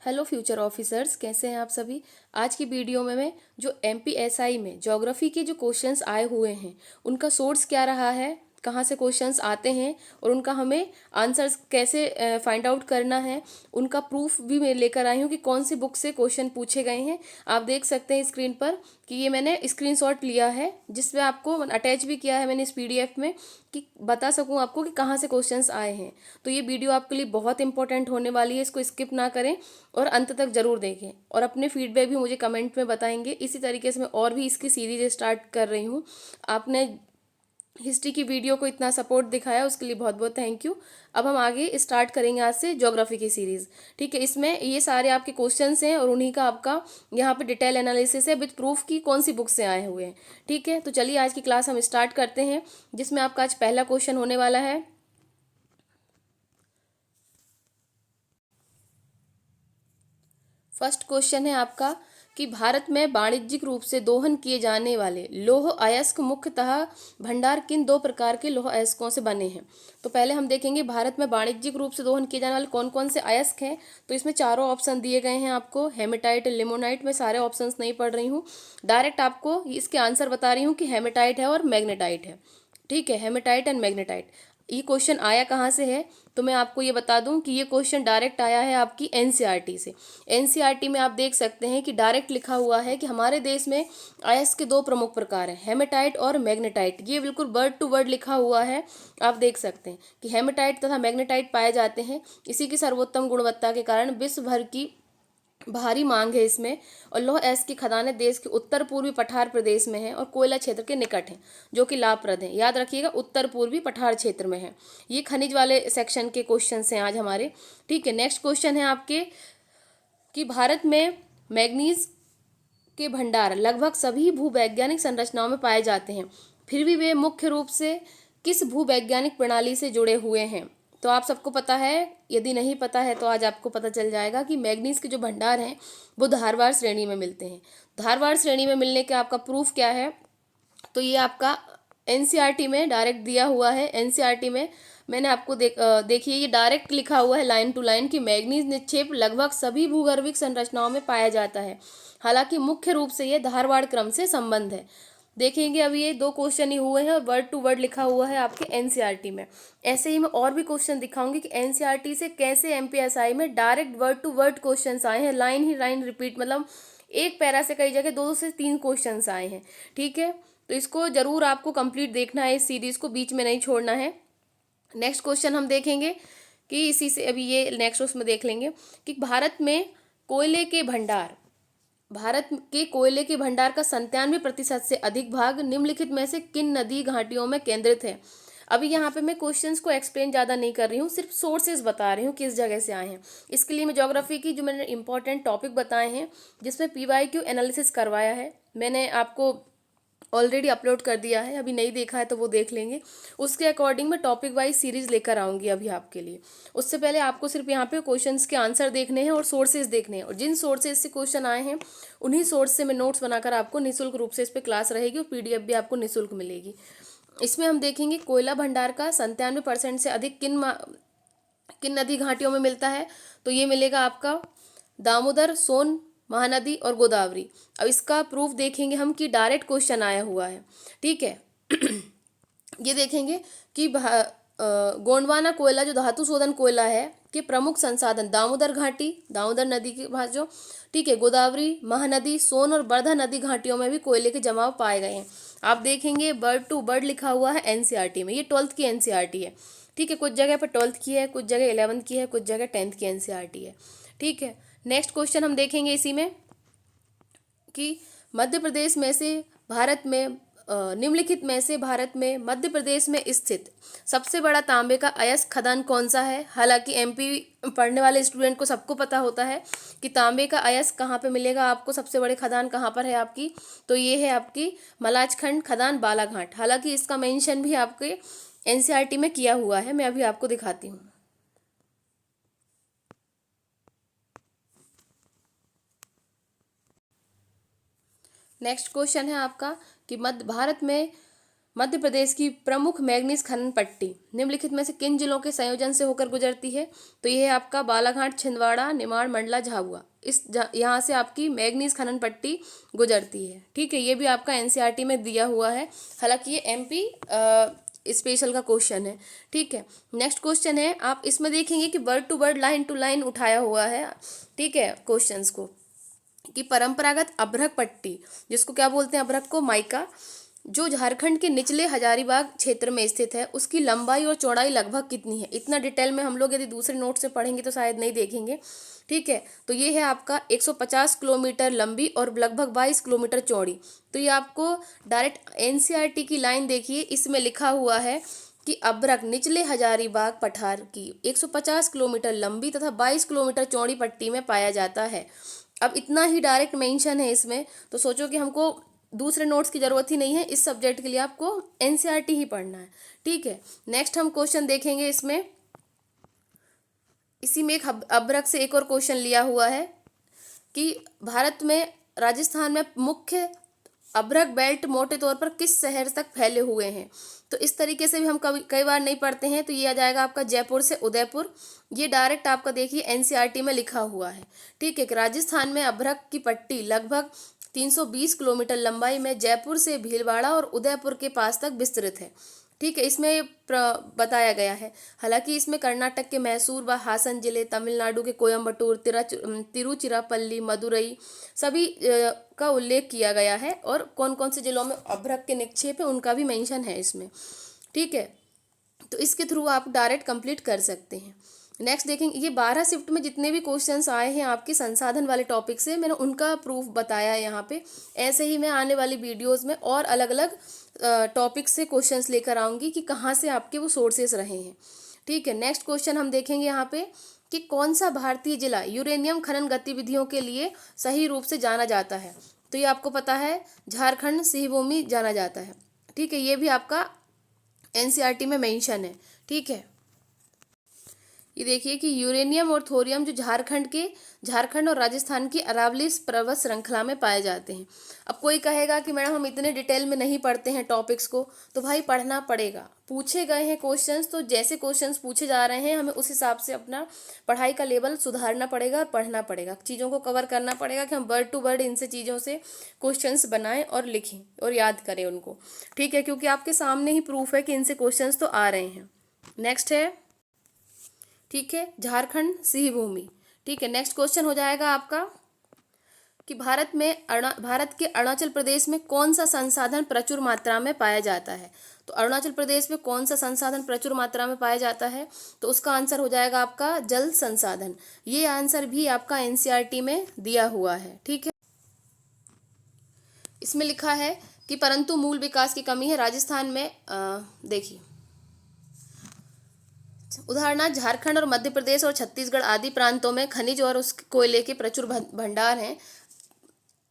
Hello future officers, कैसे हैं आप सभी। आज की वीडियो में मैं जो एमपीएसआई में ज्योग्राफी के जो क्वेश्चंस आए हुए हैं उनका सोर्स क्या रहा है, कहाँ से क्वेश्चंस आते हैं और उनका हमें आंसर्स कैसे फाइंड आउट करना है, उनका प्रूफ भी मैं लेकर आई हूँ कि कौन सी बुक से क्वेश्चन पूछे गए हैं। आप देख सकते हैं स्क्रीन पर कि ये मैंने स्क्रीनशॉट लिया है जिसमें आपको अटैच भी किया है मैंने इस पीडीएफ में कि बता सकूं आपको कि कहाँ से क्वेश्चंस आए हैं। तो ये वीडियो आपके लिए बहुत इंपॉर्टेंट होने वाली है, इसको स्किप ना करें और अंत तक जरूर देखें और अपने फीडबैक भी मुझे कमेंट में बताएंगे। इसी तरीके से मैं और भी इसकी सीरीज स्टार्ट कर रही हूँ। आपने हिस्ट्री की वीडियो को इतना सपोर्ट दिखाया उसके लिए बहुत बहुत थैंक यू। अब हम आगे स्टार्ट करेंगे आज से ज्योग्राफी की सीरीज। ठीक है, इसमें ये सारे आपके क्वेश्चंस हैं और उन्हीं का आपका यहाँ पे डिटेल एनालिसिस है विद प्रूफ की कौन सी बुक से आए हुए हैं। ठीक है, तो चलिए आज की क्लास हम स्टार्ट करते हैं जिसमें आपका आज पहला क्वेश्चन होने वाला है। फर्स्ट क्वेश्चन है आपका कि भारत में वाणिज्यिक रूप से दोहन किए जाने वाले लौह अयस्क मुख्यतः भंडार किन दो प्रकार के लौह अयस्कों से बने हैं। तो पहले हम देखेंगे भारत में वाणिज्यिक रूप से दोहन किए जाने वाले कौन कौन से अयस्क हैं। तो इसमें चारों ऑप्शन दिए गए हैं आपको, हेमेटाइट, लिमोनाइट। मैं सारे ऑप्शंस नहीं पढ़ रही हूँ, डायरेक्ट आपको इसके आंसर बता रही हूँ कि हेमेटाइट है और मैग्नेटाइट है। ठीक है, हेमेटाइट एंड मैग्नेटाइट। ये क्वेश्चन आया कहाँ से है तो मैं आपको ये बता दूं कि ये क्वेश्चन डायरेक्ट आया है आपकी एनसीईआरटी से। एनसीईआरटी में आप देख सकते हैं कि डायरेक्ट लिखा हुआ है कि हमारे देश में अयस्क के दो प्रमुख प्रकार हैं, हेमेटाइट और मैग्नेटाइट। ये बिल्कुल वर्ड टू वर्ड लिखा हुआ है। आप देख सकते हैं कि हेमेटाइट तथा मैग्नेटाइट पाए जाते हैं। इसी की सर्वोत्तम गुणवत्ता के कारण विश्व भर की भारी मांग है इसमें। और लौह अयस्क की खदानें देश के उत्तर पूर्वी पठार प्रदेश में है और कोयला क्षेत्र के निकट है जो कि लाभप्रद है। याद रखिएगा, उत्तर पूर्वी पठार क्षेत्र में है। ये खनिज वाले सेक्शन के क्वेश्चन हैं आज हमारे। ठीक है, नेक्स्ट क्वेश्चन है आपके कि भारत में मैग्नीज के भंडार लगभग सभी भूवैज्ञानिक संरचनाओं में पाए जाते हैं, फिर भी वे मुख्य रूप से किस भूवैज्ञानिक प्रणाली से जुड़े हुए हैं। तो आप सबको पता है, यदि नहीं पता है तो आज आपको पता चल जाएगा कि मैग्नीज के जो भंडार हैं वो धारवाड़ श्रेणी में मिलते हैं। धारवाड़ श्रेणी में मिलने का आपका प्रूफ क्या है तो ये आपका एनसीईआरटी में डायरेक्ट दिया हुआ है। एनसीईआरटी में मैंने आपको देखिए ये डायरेक्ट लिखा हुआ है लाइन टू लाइन कि मैग्नीज निक्षेप लगभग सभी भूगर्भिक संरचनाओं में पाया जाता है, हालांकि मुख्य रूप से ये धारवाड़ क्रम से संबंध है। देखेंगे अभी ये दो क्वेश्चन ही हुए हैं और वर्ड टू वर्ड लिखा हुआ है आपके एनसीईआरटी में। ऐसे ही मैं और भी क्वेश्चन दिखाऊंगी कि एनसीईआरटी से कैसे एमपीएसआई में direct word to word questions आए हैं, लाइन ही लाइन रिपीट, मतलब एक पैरा से कई जगह दो से तीन क्वेश्चंस आए हैं। ठीक है, तो इसको जरूर आपको कंप्लीट देखना है, इस सीरीज को बीच में नहीं छोड़ना है। नेक्स्ट क्वेश्चन हम देखेंगे कि इसी से अभी ये नेक्स्ट उसमें देख लेंगे कि भारत के कोयले के भंडार का 97% से अधिक भाग निम्नलिखित में से किन नदी घाटियों में केंद्रित है। अभी यहाँ पे मैं क्वेश्चंस को एक्सप्लेन ज़्यादा नहीं कर रही हूँ, सिर्फ सोर्सेज बता रही हूँ किस जगह से आए हैं। इसके लिए मैं ज्योग्राफी की जो मैंने इंपॉर्टेंट टॉपिक बताए हैं जिसमें पीवाईक्यू एनालिसिस करवाया है, मैंने आपको ऑलरेडी अपलोड कर दिया है। अभी नहीं देखा है तो वो देख लेंगे। उसके अकॉर्डिंग मैं टॉपिक वाइज सीरीज लेकर आऊँगी अभी आपके लिए। उससे पहले आपको सिर्फ यहाँ पे क्वेश्चंस के आंसर देखने हैं और सोर्सेज देखने हैं, और जिन सोर्सेज से क्वेश्चन आए हैं उन्हीं सोर्स से मैं नोट्स बनाकर आपको निःशुल्क रूप से इस पर क्लास रहेगी और पीडीएफ भी आपको निःशुल्क मिलेगी। इसमें हम देखेंगे कोयला भंडार का 97% से अधिक किन नदी घाटियों में मिलता है। तो ये मिलेगा आपका दामोदर, सोन, महानदी और गोदावरी। अब इसका प्रूफ देखेंगे हम कि डायरेक्ट क्वेश्चन आया हुआ है। ठीक है ये देखेंगे कि गोंडवाना कोयला जो धातु शोधन कोयला है के प्रमुख संसाधन दामोदर घाटी, दामोदर नदी के पास जो, ठीक है, गोदावरी, महानदी, सोन और वर्धा नदी घाटियों में भी कोयले के जमाव पाए गए हैं। आप देखेंगे वर्ड टू वर्ड लिखा हुआ है एनसीईआरटी में। ये 12th की एनसीईआरटी है। ठीक है, कुछ जगह पर 12th की है, कुछ जगह 11th की है, कुछ जगह 10th की एनसीईआरटी है। ठीक है, नेक्स्ट क्वेश्चन हम देखेंगे इसी में कि मध्य प्रदेश में से भारत में निम्नलिखित में से भारत में मध्य प्रदेश में स्थित सबसे बड़ा तांबे का अयस्क खदान कौन सा है। हालांकि एमपी पढ़ने वाले स्टूडेंट को सबको पता होता है कि तांबे का अयस्क कहाँ पे मिलेगा आपको, सबसे बड़े खदान कहाँ पर है आपकी, तो ये है आपकी मलाजखंड खदान बालाघाट। हालांकि इसका मेंशन भी आपके एनसीईआरटी में किया हुआ है, मैं अभी आपको दिखाती हूँ। नेक्स्ट क्वेश्चन है आपका कि मध्य भारत में मध्य प्रदेश की प्रमुख मैग्नीज खनन पट्टी निम्नलिखित में से किन जिलों के संयोजन से होकर गुजरती है? तो ये है आपका बालाघाट, छिंदवाड़ा, निमाड़, मंडला, झाबुआ। यहाँ से आपकी मैग्नीज खनन पट्टी गुजरती है। ठीक है, ये भी आपका एनसीईआरटी में दिया हुआ है, हालांकि ये एमपी स्पेशल का क्वेश्चन है। ठीक है, नेक्स्ट क्वेश्चन है, आप इसमें देखेंगे कि word to word, line to line उठाया हुआ है। ठीक है, क्वेश्चंस को कि परंपरागत अभ्रक पट्टी, जिसको क्या बोलते हैं अभ्रक को, माइका, जो झारखंड के निचले हजारीबाग क्षेत्र में स्थित है, उसकी लंबाई और चौड़ाई लगभग कितनी है? इतना डिटेल में हम लोग यदि दूसरे नोट से पढ़ेंगे तो शायद नहीं देखेंगे। ठीक है, तो ये है आपका 150 किलोमीटर लंबी और लगभग 22 किलोमीटर चौड़ी। तो ये आपको डायरेक्ट एनसीईआरटी की लाइन देखिए, इसमें लिखा हुआ है कि अभ्रक निचले हजारीबाग पठार की 150 किलोमीटर लंबी तथा 22 किलोमीटर चौड़ी पट्टी में पाया जाता है। अब इतना ही डायरेक्ट मेंशन है इसमें, तो सोचो कि हमको दूसरे नोट्स की जरूरत ही नहीं है, इस सब्जेक्ट के लिए आपको एनसीईआरटी ही पढ़ना है। ठीक है, नेक्स्ट हम क्वेश्चन देखेंगे इसमें। इसी में एक अभ्रक से एक और क्वेश्चन लिया हुआ है कि भारत में राजस्थान में मुख्य अभ्रक बेल्ट मोटे तौर पर किस शहर तक फैले हुए हैं? तो इस तरीके से भी हम कई बार नहीं पढ़ते हैं, तो ये आ जाएगा आपका जयपुर से उदयपुर। ये डायरेक्ट आपका देखिए एनसीईआरटी में लिखा हुआ है। ठीक है, राजस्थान में अभ्रक की पट्टी लगभग 320 किलोमीटर लंबाई में जयपुर से भीलवाड़ा और उदयपुर के पास तक विस्तृत है। ठीक है, इसमें बताया गया है, हालांकि इसमें कर्नाटक के मैसूर व हासन जिले, तमिलनाडु के कोयम्बटूर, तिरुचिरापल्ली, मदुरई सभी का उल्लेख किया गया है, और कौन कौन से जिलों में अभ्रक के निक्षेप है उनका भी मेंशन है इसमें। ठीक है, तो इसके थ्रू आप डायरेक्ट कंप्लीट कर सकते हैं। नेक्स्ट देखेंगे, ये 12 शिफ्ट में जितने भी क्वेश्चंस आए हैं आपके संसाधन वाले टॉपिक से, मैंने उनका प्रूफ बताया है यहाँ पे। ऐसे ही मैं आने वाली वीडियोस में और अलग अलग टॉपिक से क्वेश्चंस लेकर आऊँगी कि कहाँ से आपके वो सोर्सेस रहे हैं। ठीक है, नेक्स्ट क्वेश्चन हम देखेंगे यहाँ पे कि कौन सा भारतीय जिला यूरेनियम खनन गतिविधियों के लिए सही रूप से जाना जाता है? तो ये आपको पता है, झारखंड सिंहभूमि जाना जाता है। ठीक है, ये भी आपका एनसीईआरटी में मेंशन है। ठीक है, ये देखिए कि यूरेनियम और थोरियम जो झारखंड और राजस्थान की अरावली पर्वत श्रृंखला में पाए जाते हैं। अब कोई कहेगा कि मैडम हम इतने डिटेल में नहीं पढ़ते हैं टॉपिक्स को, तो भाई पढ़ना पड़ेगा। पूछे गए हैं क्वेश्चंस, तो जैसे क्वेश्चंस पूछे जा रहे हैं हमें उस हिसाब से अपना पढ़ाई का लेवल सुधारना पड़ेगा और पढ़ना पड़ेगा, चीज़ों को कवर करना पड़ेगा कि हम वर्ड टू वर्ड इनसे चीज़ों से क्वेश्चंस बनाएं और लिखें और याद करें उनको। ठीक है, क्योंकि आपके सामने ही प्रूफ है कि इनसे क्वेश्चंस तो आ रहे हैं। नेक्स्ट है, ठीक है, झारखंड सिंहभूमि। ठीक है, नेक्स्ट क्वेश्चन हो जाएगा आपका कि भारत के अरुणाचल प्रदेश में कौन सा संसाधन प्रचुर मात्रा में पाया जाता है? तो अरुणाचल प्रदेश में कौन सा संसाधन प्रचुर मात्रा में पाया जाता है? तो उसका आंसर हो जाएगा आपका जल संसाधन। ये आंसर भी आपका एनसीईआरटी में दिया हुआ है। ठीक है, इसमें लिखा है कि परंतु मूल विकास की कमी है राजस्थान में। देखिए, उदाहरणार्थ झारखंड और मध्य प्रदेश और छत्तीसगढ़ आदि प्रांतों में खनिज और उस कोयले के प्रचुर भंडार हैं,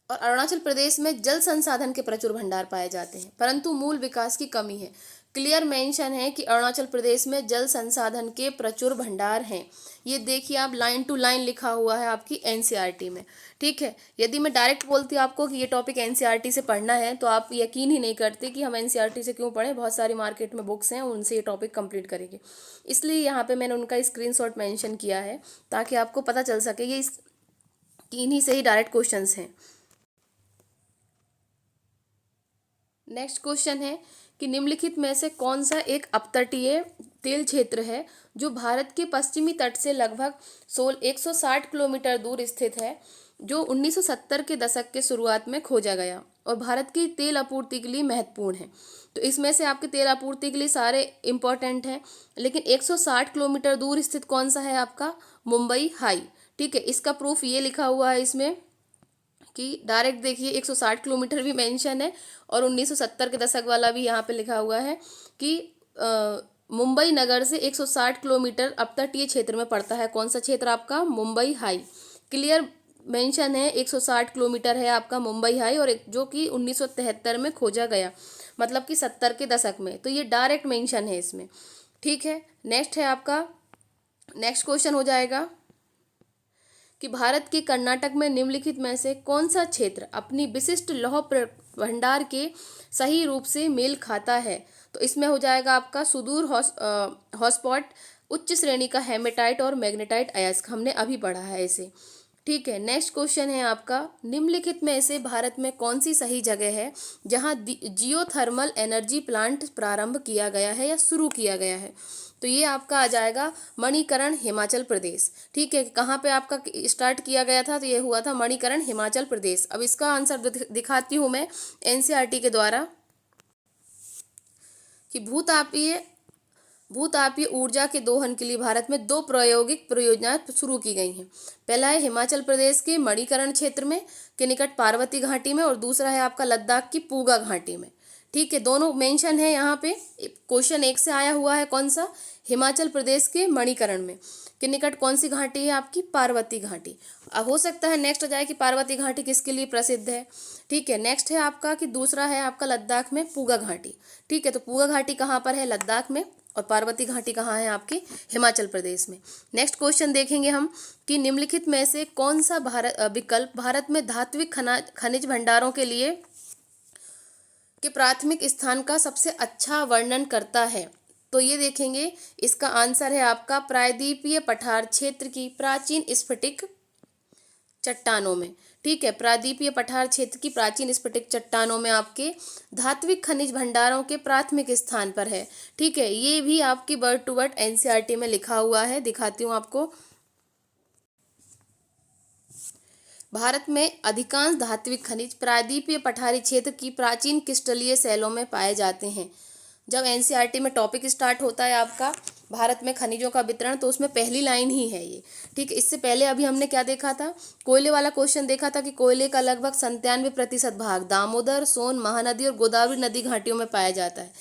और अरुणाचल प्रदेश में जल संसाधन के प्रचुर भंडार पाए जाते हैं, परंतु मूल विकास की कमी है। क्लियर मेंशन है कि अरुणाचल प्रदेश में जल संसाधन के प्रचुर भंडार हैं। ये देखिए, आप लाइन टू लाइन लिखा हुआ है आपकी एनसीईआरटी में। ठीक है, यदि मैं डायरेक्ट बोलती आपको कि ये टॉपिक एनसीईआरटी से पढ़ना है, तो आप यकीन ही नहीं करते कि हम एनसीईआरटी से क्यों पढ़ें। बहुत सारी मार्केट में बुक्स हैं, उनसे ये टॉपिक कंप्लीट करेंगे। इसलिए यहाँ पे मैंने उनका स्क्रीनशॉट मेंशन किया है ताकि आपको पता चल सके ये इन्हीं से ही डायरेक्ट क्वेश्चंस हैं। नेक्स्ट क्वेश्चन है कि निम्नलिखित में से कौन सा एक अपतटीय तेल क्षेत्र है जो भारत के पश्चिमी तट से लगभग 160 किलोमीटर दूर स्थित है, जो 1970 के दशक के शुरुआत में खोजा गया और भारत की तेल आपूर्ति के लिए महत्वपूर्ण है? तो इसमें से आपके तेल आपूर्ति के लिए सारे इंपॉर्टेंट हैं, लेकिन 160 किलोमीटर दूर स्थित कौन सा है आपका? मुंबई हाई। ठीक है, इसका प्रूफ ये लिखा हुआ है इसमें कि डायरेक्ट देखिए 160 किलोमीटर भी मेंशन है और 1970 के दशक वाला भी यहाँ पे लिखा हुआ है कि मुंबई नगर से 160 किलोमीटर अपतटीय क्षेत्र में पड़ता है। कौन सा क्षेत्र आपका? मुंबई हाई। क्लियर मेंशन है, 160 किलोमीटर है आपका मुंबई हाई, और जो कि 1973 में खोजा गया, मतलब कि 70 के दशक में। तो ये डायरेक्ट मेंशन है इसमें। ठीक है, नेक्स्ट है आपका, नेक्स्ट क्वेश्चन हो जाएगा कि भारत के कर्नाटक में निम्नलिखित में से कौन सा क्षेत्र अपनी विशिष्ट लौह भंडार के सही रूप से मेल खाता है। तो इसमें हो जाएगा आपका सुदूर हॉटस्पॉट, उच्च श्रेणी का हेमेटाइट और मैग्नेटाइट अयस्क, हमने अभी पढ़ा है इसे। ठीक है, नेक्स्ट क्वेश्चन है आपका, निम्नलिखित में से भारत में कौन सी सही जगह है जहां जियोथर्मल एनर्जी प्लांट प्रारंभ किया गया है या शुरू किया गया है। तो ये आपका आ जाएगा मणिकरण, हिमाचल प्रदेश। ठीक है, कहाँ पे आपका स्टार्ट किया गया था, तो ये हुआ था मणिकरण, हिमाचल प्रदेश। अब इसका आंसर दिखाती हूँ मैं एनसीईआरटी के द्वारा कि भूतापीय ऊर्जा के दोहन के लिए भारत में 2 प्रायोगिक परियोजनाएं शुरू की गई हैं। पहला है हिमाचल प्रदेश के मणिकरण क्षेत्र में के निकट पार्वती घाटी में, और दूसरा है आपका लद्दाख की पूगा घाटी में। ठीक है, दोनों मेंशन है यहाँ पे। क्वेश्चन 1 से आया हुआ है कौन सा, हिमाचल प्रदेश के मणिकरण में के निकट कौन सी घाटी है आपकी, पार्वती घाटी। अब हो सकता है नेक्स्ट आ जाए कि पार्वती घाटी किसके लिए प्रसिद्ध है। ठीक है, नेक्स्ट है आपका कि दूसरा है आपका लद्दाख में पूगा घाटी। ठीक है, तो पूगा घाटी कहाँ पर है, लद्दाख में, और पार्वती घाटी कहाँ है आपके, हिमाचल प्रदेश में। नेक्स्ट क्वेश्चन देखेंगे हम कि निम्नलिखित में से कौन सा विकल्प भारत में धात्विक खनिज भंडारों के लिए के प्राथमिक स्थान का सबसे अच्छा वर्णन करता है। तो ये देखेंगे, इसका आंसर है आपका प्रायद्वीपीय पठार क्षेत्र की प्राचीन स्फटिक चट्टानों में। ठीक है, प्रायद्वीपीय पठार क्षेत्र की प्राचीन स्फटिक चट्टानों में आपके धात्विक खनिज भंडारों के प्राथमिक स्थान पर है। ठीक है, ये भी आपकी वर्ड टू वर्ड एनसीईआरटी में लिखा हुआ है, दिखाती हूँ आपको। भारत में अधिकांश धात्विक खनिज प्रायद्वीपीय पठारी क्षेत्र की प्राचीन क्रिस्टलीय शैलों में पाए जाते हैं। जब एनसीईआरटी में टॉपिक स्टार्ट होता है आपका भारत में खनिजों का वितरण, तो उसमें पहली लाइन ही है ये। ठीक है, इससे पहले अभी हमने क्या देखा था, कोयले वाला क्वेश्चन देखा था कि कोयले का लगभग 97% भाग दामोदर, सोन, महानदी और गोदावरी नदी घाटियों में पाया जाता है।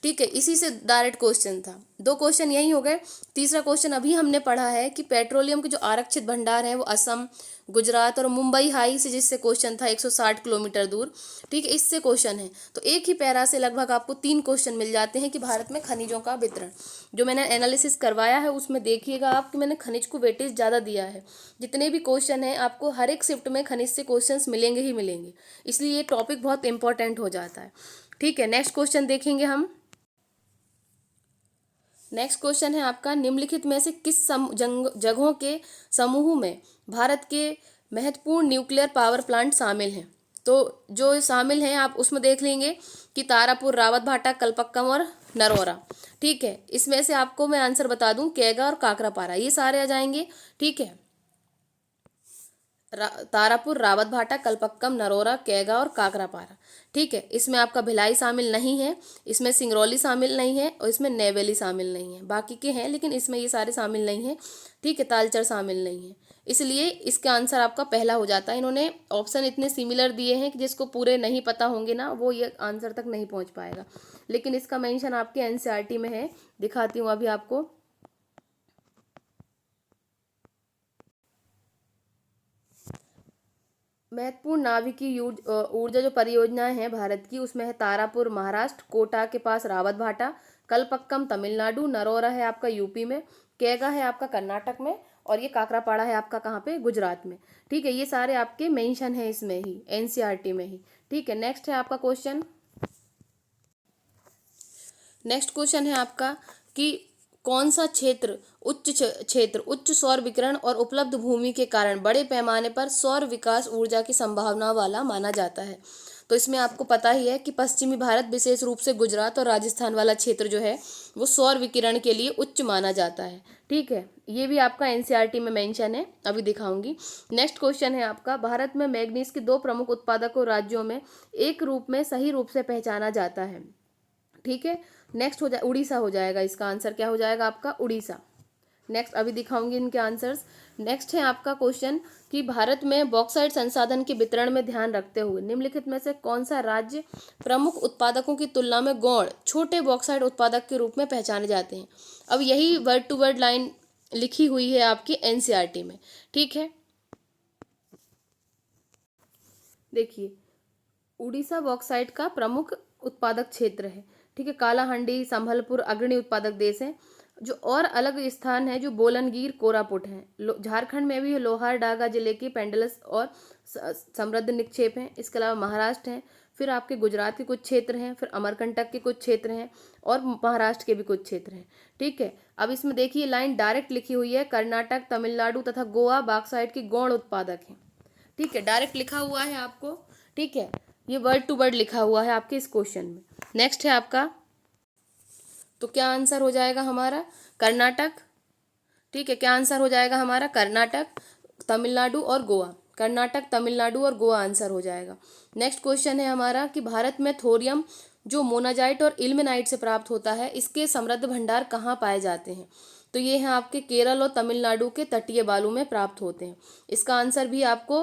ठीक है, इसी से डायरेक्ट क्वेश्चन था। 2 क्वेश्चन यही हो गए। तीसरा क्वेश्चन अभी हमने पढ़ा है कि पेट्रोलियम के जो आरक्षित भंडार है वो असम, गुजरात और मुंबई हाई से, जिससे क्वेश्चन था 160 किलोमीटर दूर। ठीक है, इससे क्वेश्चन है। तो एक ही पैरा से लगभग आपको 3 क्वेश्चन मिल जाते हैं कि भारत में खनिजों का वितरण। जो मैंने एनालिसिस करवाया है उसमें देखिएगा आप कि मैंने खनिज को वेटेज ज़्यादा दिया है। जितने भी क्वेश्चन हैं आपको हर एक शिफ्ट में खनिज से क्वेश्चन मिलेंगे ही मिलेंगे, इसलिए ये टॉपिक बहुत इंपॉर्टेंट हो जाता है। ठीक है, नेक्स्ट क्वेश्चन देखेंगे हम। नेक्स्ट क्वेश्चन है आपका, निम्नलिखित में से किस जगहों के समूह में भारत के महत्वपूर्ण न्यूक्लियर पावर प्लांट शामिल हैं। तो जो शामिल हैं आप उसमें देख लेंगे कि तारापुर, रावतभाटा, कलपक्कम और नरोरा। ठीक है, इसमें से आपको मैं आंसर बता दूं, कैगा और काकरापारा, ये सारे आ जाएंगे। ठीक है, तारापुर, रावतभाटा, कलपक्कम, नरोरा, कैगा और काकरापारा। ठीक है, इसमें आपका भिलाई शामिल नहीं है, इसमें सिंगरौली शामिल नहीं है, और इसमें नेवेली शामिल नहीं है। बाकी के हैं लेकिन इसमें ये सारे शामिल नहीं है। ठीक है, तालचर शामिल नहीं है, इसलिए इसका आंसर आपका पहला हो जाता है। इन्होंने ऑप्शन इतने सिमिलर दिए हैं कि जिसको पूरे नहीं पता होंगे ना, वो ये आंसर तक नहीं पहुंच पाएगा। लेकिन इसका मेंशन आपके एनसीईआरटी में है, दिखाती हूँ अभी आपको। महत्वपूर्ण नाभिकीय ऊर्जा जो परियोजनाएं हैं भारत की, उसमें है तारापुर महाराष्ट्र, कोटा के पास रावत भाटा, कलपक्कम तमिलनाडु, नरोरा है आपका यूपी में, कैगा है आपका कर्नाटक में, और ये काकरापाड़ा है आपका कहाँ पे, गुजरात में। ठीक है, ये सारे आपके मेंशन है इसमें ही, एनसीईआरटी में ही। ठीक है, नेक्स्ट है आपका क्वेश्चन। नेक्स्ट क्वेश्चन है आपका कि कौन सा क्षेत्र उच्च सौर विकिरण और उपलब्ध भूमि के कारण बड़े पैमाने पर सौर विकास ऊर्जा की संभावना वाला माना जाता है। तो इसमें आपको पता ही है कि पश्चिमी भारत, विशेष रूप से गुजरात और राजस्थान वाला क्षेत्र जो है वो सौर विकिरण के लिए उच्च माना जाता है। ठीक है, ये भी आपका एनसीईआरटी में मेंशन है, अभी दिखाऊंगी। नेक्स्ट क्वेश्चन है आपका, भारत में मैग्नीज के 2 प्रमुख उत्पादकों राज्यों में एक रूप में सही रूप से पहचाना जाता है। ठीक है, नेक्स्ट हो जाए उड़ीसा हो जाएगा, इसका आंसर क्या हो जाएगा आपका, उड़ीसा। नेक्स्ट अभी दिखाऊंगी इनके आंसर्स। नेक्स्ट है आपका क्वेश्चन कि भारत में बॉक्साइट संसाधन के वितरण में ध्यान रखते हुए निम्नलिखित में से कौन सा राज्य प्रमुख उत्पादकों की तुलना में गौण छोटे बॉक्साइट उत्पादक के रूप में पहचाने जाते हैं। अब यही वर्ड टू वर्ड लाइन लिखी हुई है आपकी एनसीईआरटी में। ठीक है, देखिए, उड़ीसा बॉक्साइट का प्रमुख उत्पादक क्षेत्र है। ठीक है, कालाहांडी, संभलपुर अग्रणी उत्पादक देश हैं। जो और अलग स्थान है जो बोलनगीर कोरापुट है। झारखंड में भी लोहारडागा जिले के पेंडलस और समृद्ध निक्षेप हैं। इसके अलावा महाराष्ट्र है, फिर आपके गुजरात के कुछ क्षेत्र हैं, फिर अमरकंटक के कुछ क्षेत्र हैं और महाराष्ट्र के भी कुछ क्षेत्र हैं। ठीक है, अब इसमें देखिए लाइन डायरेक्ट लिखी हुई है, कर्नाटक, तमिलनाडु तथा गोवा बॉक्साइट के गौण उत्पादक हैं। ठीक है, डायरेक्ट लिखा हुआ है आपको। ठीक है, ये वर्ड टू वर्ड लिखा हुआ है आपके इस क्वेश्चन में। नेक्स्ट है आपका, तो क्या आंसर हो जाएगा हमारा? कर्नाटक। ठीक है, क्या आंसर हो जाएगा हमारा? कर्नाटक, तमिलनाडु और गोवा। कर्नाटक, तमिलनाडु और गोवा आंसर हो जाएगा। नेक्स्ट क्वेश्चन है हमारा कि भारत में थोरियम जो मोनाजाइट और इल्मेनाइट से प्राप्त होता है, इसके समृद्ध भंडार कहाँ पाए जाते हैं? तो ये हैं आपके केरल और तमिलनाडु के तटीय बालू में प्राप्त होते हैं। इसका आंसर भी आपको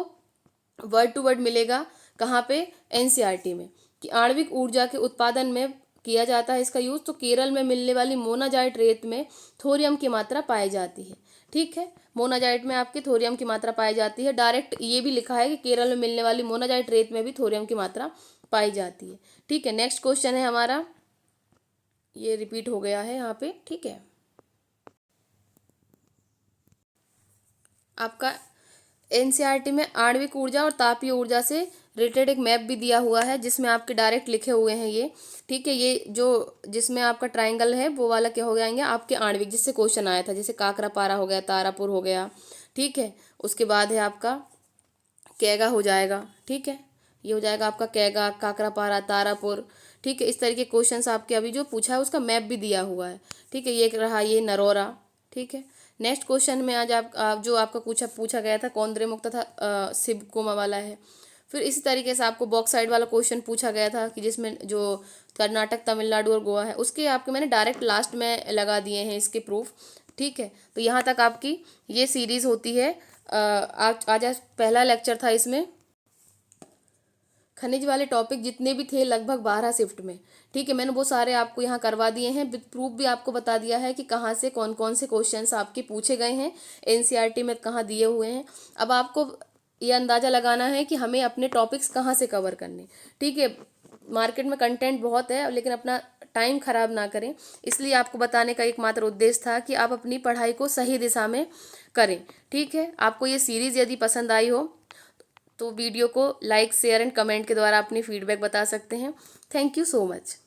वर्ड टू वर्ड मिलेगा कहाँ पे? एनसीईआरटी में, कि आणविक ऊर्जा के उत्पादन में किया जाता है इसका यूज़। तो केरल में मिलने वाली मोनाजाइट रेत में थोरियम की मात्रा पाई जाती है। ठीक है, मोनाजाइट में आपकी थोरियम की मात्रा पाई जाती है। डायरेक्ट ये भी लिखा है कि केरल में मिलने वाली मोनाजाइट रेत में भी थोरियम की मात्रा पाई जाती है। ठीक है, नेक्स्ट क्वेश्चन है हमारा, ये रिपीट हो गया है यहाँ पे। ठीक है, आपका एनसीईआरटी में आणविक ऊर्जा और तापीय ऊर्जा से रिलेटेड एक मैप भी दिया हुआ है जिसमें आपके डायरेक्ट लिखे हुए हैं ये। ठीक है, ये जो जिसमें आपका ट्रायंगल है वो वाला क्या हो जाएंगे आपके आणविक, जिससे क्वेश्चन आया था, जैसे काकरापारा हो गया, तारापुर हो गया। ठीक है, उसके बाद है आपका कैगा हो जाएगा। ठीक है, ये हो जाएगा आपका कैगा, काकरापारा, तारापुर। ठीक है, इस तरीके क्वेश्चंस आपके अभी जो पूछा है उसका मैप भी दिया हुआ है। ठीक है, ये रहा ये नरोरा। ठीक है, नेक्स्ट क्वेश्चन में आज आप जो आपका पूछा गया था कौंद्रेमुख तथा सिबकोमा वाला है। फिर इसी तरीके से आपको बॉक्साइड वाला क्वेश्चन पूछा गया था कि जिसमें जो कर्नाटक, तमिलनाडु और गोवा है उसके आपके मैंने डायरेक्ट लास्ट में लगा दिए हैं इसके प्रूफ। ठीक है, तो यहाँ तक आपकी ये सीरीज होती है। आज पहला लेक्चर था इसमें खनिज वाले टॉपिक जितने भी थे लगभग 12 शिफ्ट में। ठीक है, मैंने वो सारे आपको यहाँ करवा दिए हैं, विद प्रूफ भी आपको बता दिया है कि कहाँ से कौन कौन से क्वेश्चंस आपके पूछे गए हैं, एनसीईआरटी में कहाँ दिए हुए हैं। अब आपको ये अंदाज़ा लगाना है कि हमें अपने टॉपिक्स कहाँ से कवर करने। ठीक है, मार्केट में कंटेंट बहुत है लेकिन अपना टाइम खराब ना करें, इसलिए आपको बताने का एकमात्र उद्देश्य था कि आप अपनी पढ़ाई को सही दिशा में करें। ठीक है, आपको ये सीरीज़ यदि पसंद आई हो तो वीडियो को लाइक, शेयर एंड कमेंट के द्वारा अपनी फीडबैक बता सकते हैं। Thank you so much.